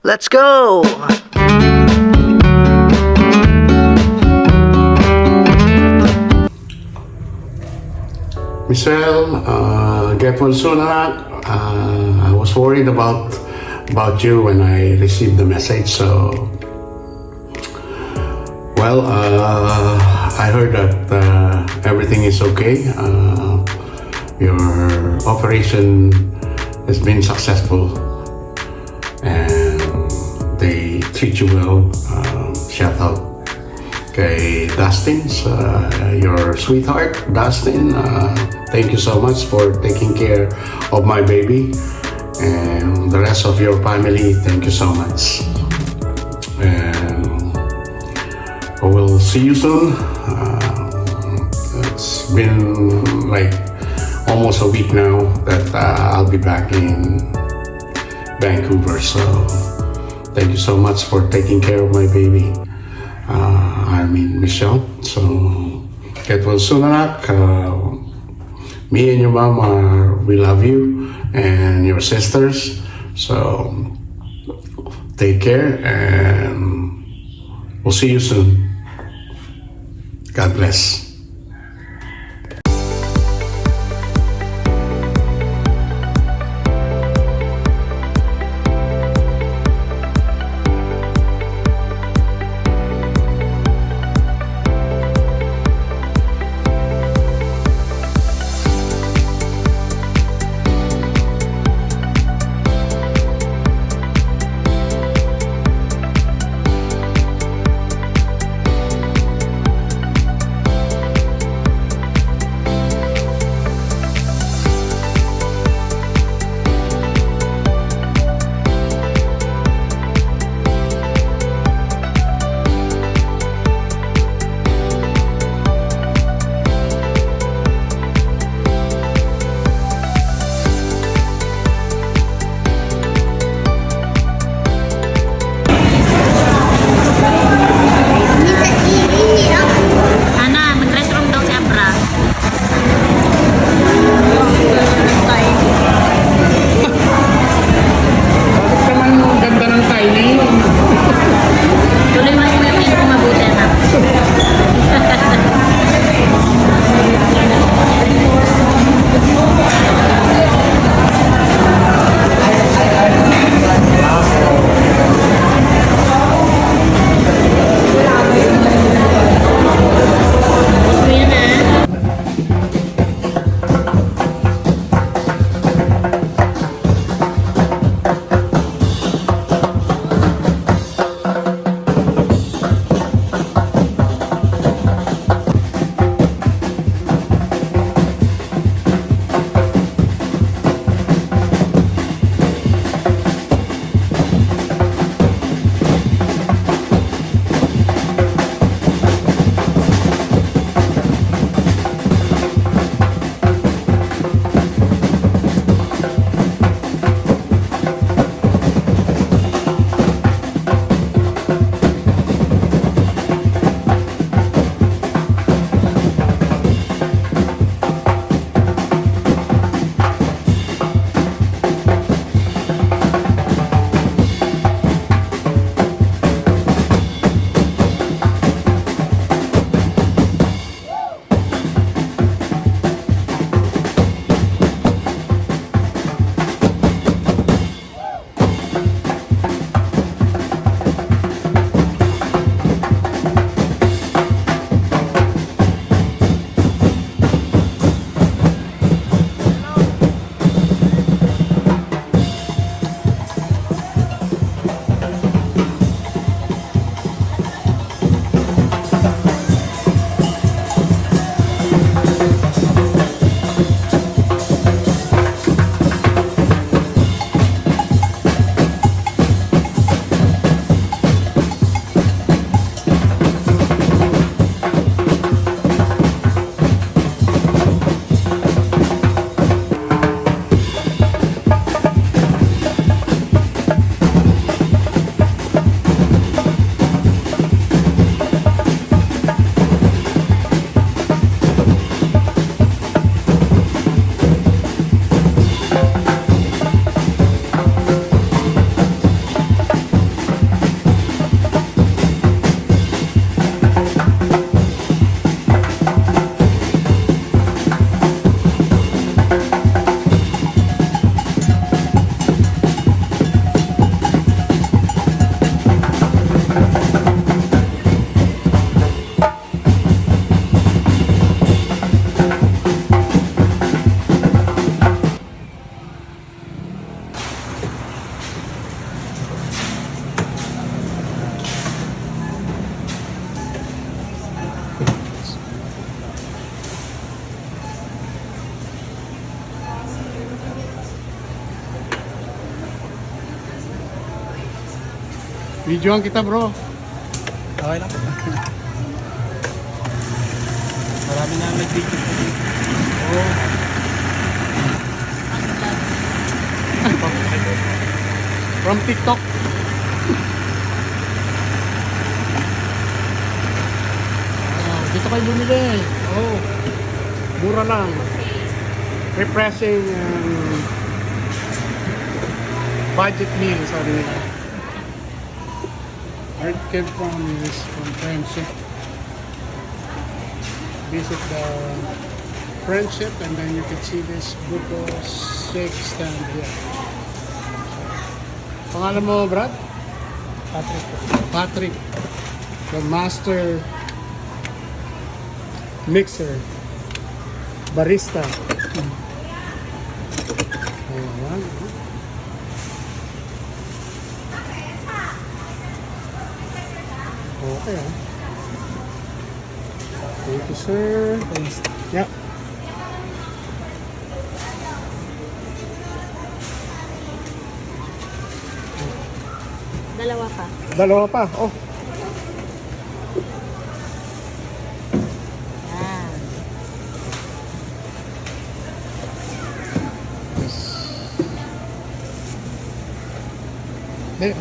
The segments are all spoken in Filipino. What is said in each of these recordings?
Let's go! Michelle, get well soon, anak. I was worried about you when I received the message. So, well, I heard that everything is okay. Your operation has been successful, and they treat you well. Shout out kay Dustin, your sweetheart, Dustin. Thank you so much for taking care of my baby and the rest of your family. Thank you so much. And we'll see you soon. It's been like almost a week now that I'll be back in Vancouver. So thank you so much for taking care of my baby. Michelle. So get well soon, anak. Me and your mom we love you and your sisters. So take care and we'll see you soon. God bless. Videoan kita, bro. Okay lang. Marami na nag-video. Oh. From TikTok. Dito kayo bumili. Oh. Mura lang. Refreshing budget meal, sabi nila. Art came from Friendship. Visit the Friendship and then you can see this Buko shake stand here. Pangalan mo, Brad? Patrick. Patrick. The master mixer. Barista. Ayan. Okay, ah. Thank you, sir. Thanks. Yep. Dalawa pa. Dalawa pa. Oh. Yan. There.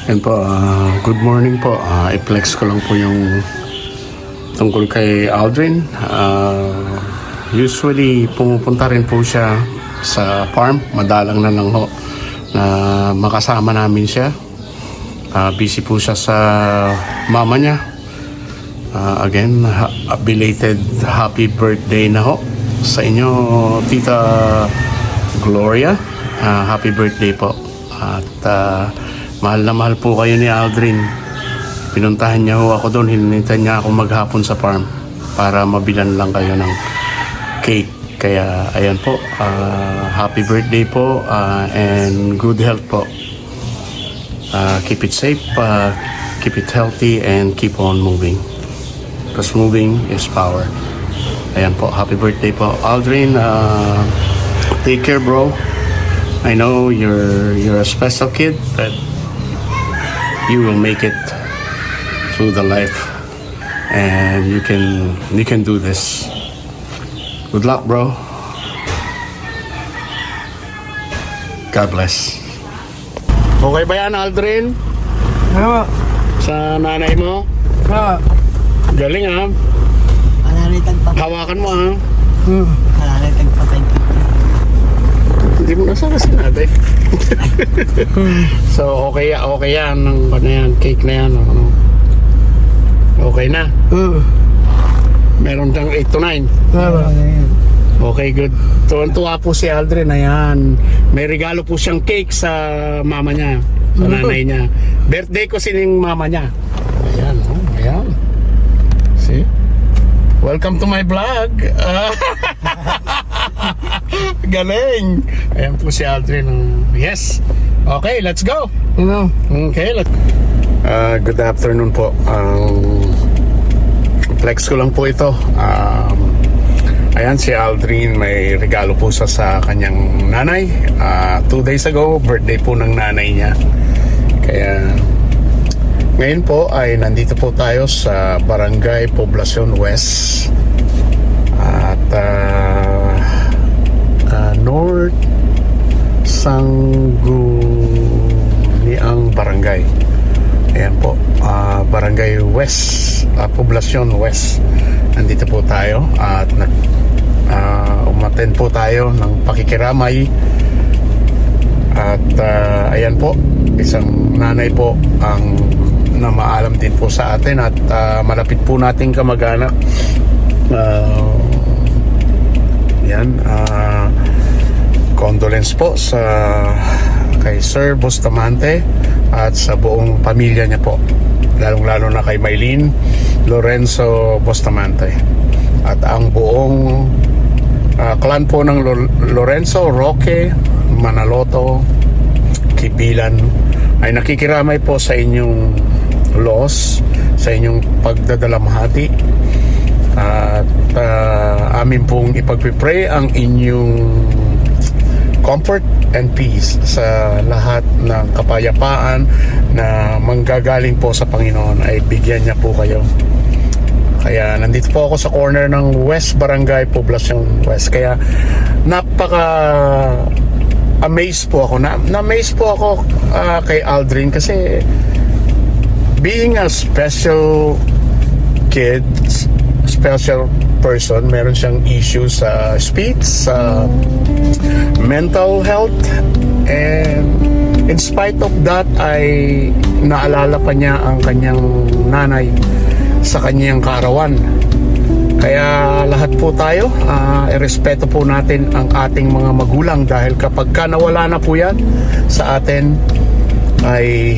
Yan po, good morning po. I-flex ko lang po yung tungkol kay Aldrin. Usually, pumupunta rin po siya sa farm. Madalang na lang ho na makasama namin siya. Busy po siya sa mama niya. Again, belated happy birthday na ho sa inyo, Tita Gloria. Happy birthday po. At mahal na mahal po kayo ni Aldrin. Pinuntahan niya ho ako doon. Hinintay niya ako maghapon sa farm para mabilan lang kayo ng cake. Kaya ayan po, happy birthday po and good health po. Keep it safe, keep it healthy and keep on moving. Because moving is power. Ayan po, happy birthday po Aldrin. Take care, bro. I know you're a special kid, but you will make it through the life, and you can do this. Good luck, bro. God bless. Okay ba yan, Aldrin? Ano? Sa nanay mo? Ano? Galing, ha? Pananitag pa. Hawakan mo, ha? Pananitag pa tayo. Hindi mo nasa kasi natin. So, okay yan. Ano yan, cake na yan. Ano? Okay na. Meron kang 8 to 9. Okay, good. Tuwan-tuwa po si Aldrin. Ayan. May regalo po siyang cake sa mama niya. Sa nanay niya. Birthday ko sining mama niya. Ayan, oh. Ayan. See? Welcome to my vlog. Galing. Ayan po si Aldrin. Yes. Okay, let's go. Ano? Okay, let's... Good afternoon po. Flex ko lang po ito. Ayan, si Aldrin may regalo po sa kanyang nanay. 2 days ago, birthday po ng nanay niya. Kaya ngayon po ay nandito po tayo sa Barangay Poblacion West at North Sangguniang Barangay. Ayan po, Barangay West, Poblacion West. Nandito po tayo at umattend po tayo ng pakikiramay. At ayan po, isang nanay po ang na maalam din po sa atin at malapit po nating kamag-anak. Condolence po sa kay Sir Bustamante at sa buong pamilya niya po, lalong-lalo na kay Maylene Lorenzo Bustamante at ang buong clan po ng Lorenzo, Roque, Manaloto, Kibilan ay nakikiramay po sa inyong loss, sa inyong pagdadalamhati at amin pong ipagpipray ang inyong comfort and peace sa lahat ng kapayapaan na manggagaling po sa Panginoon ay bigyan niya po kayo. Kaya nandito po ako sa corner ng West Barangay Poblacion West. Kaya amazed po ako. Na-amazed po ako kay Aldrin kasi being a special kid, special person, meron siyang issues sa speech, sa mental health, and in spite of that ay naalala pa niya ang kanyang nanay sa kanyang kaarawan. Kaya lahat po tayo, irespeto po natin ang ating mga magulang dahil kapag nawala na po yan sa atin ay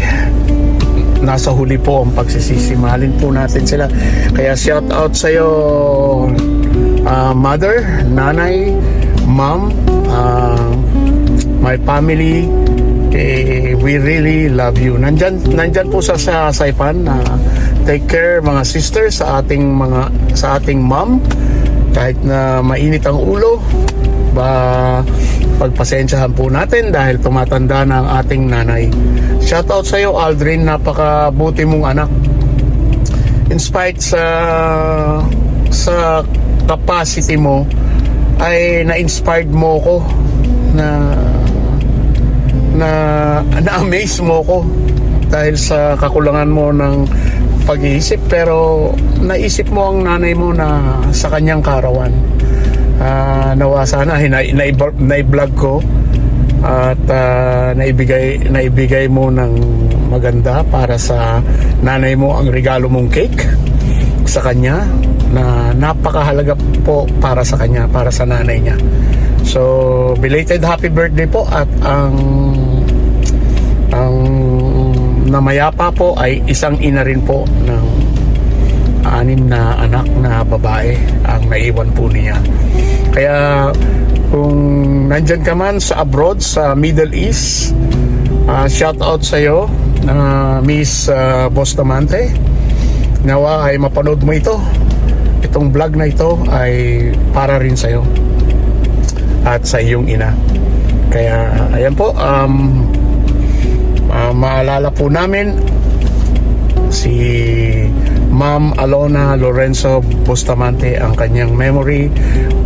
nasa huli po ang pagsisisi. Mahalin po natin sila. Kaya shout out sa iyo, mother, nanay, mom, my family. We really love you. Nandyan po sa Saipan. Take care mga sisters sa ating mom. Kahit na mainit ang ulo, pagpasensyahan po natin dahil tumatanda na ang ating nanay. Shout out sa iyo, Aldrin, napakabuti mong anak. In spite sa capacity mo ay na-inspired mo ko na-amaze mo ko dahil sa kakulangan mo ng pag-iisip, pero naisip mo ang nanay mo na sa kanyang kaarawan. Nawa sana na-vlog ko at naibigay mo ng maganda para sa nanay mo ang regalo mong cake sa kanya na napakahalaga po para sa kanya, para sa nanay niya. So belated happy birthday po at ang namayapa po ay isang ina rin po ng 6 na anak na babae ang naiwan po niya. Kaya kung nandyan ka man sa abroad, sa Middle East, shout out sa iyo, Miss Bustamante. Nawa ay mapanood mo ito. Itong vlog na ito ay para rin sa iyo at sa iyong ina. Kaya ayan po, maalala po namin si Ma'am Alona Lorenzo Bustamante, ang kanyang memory.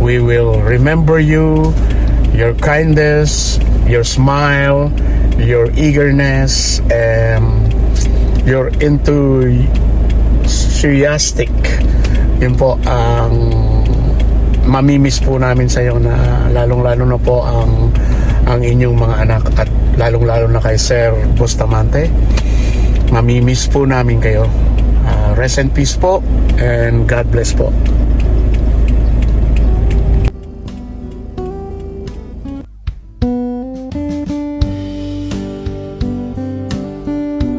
We will remember you, your kindness, your smile, your eagerness, your enthusiastic. Yun po ang mamimiss po namin sa iyo, na lalong-lalo na po ang inyong mga anak at lalong-lalo na kay Sir Bustamante. Mamimiss po namin kayo. Rest in peace po and God bless po.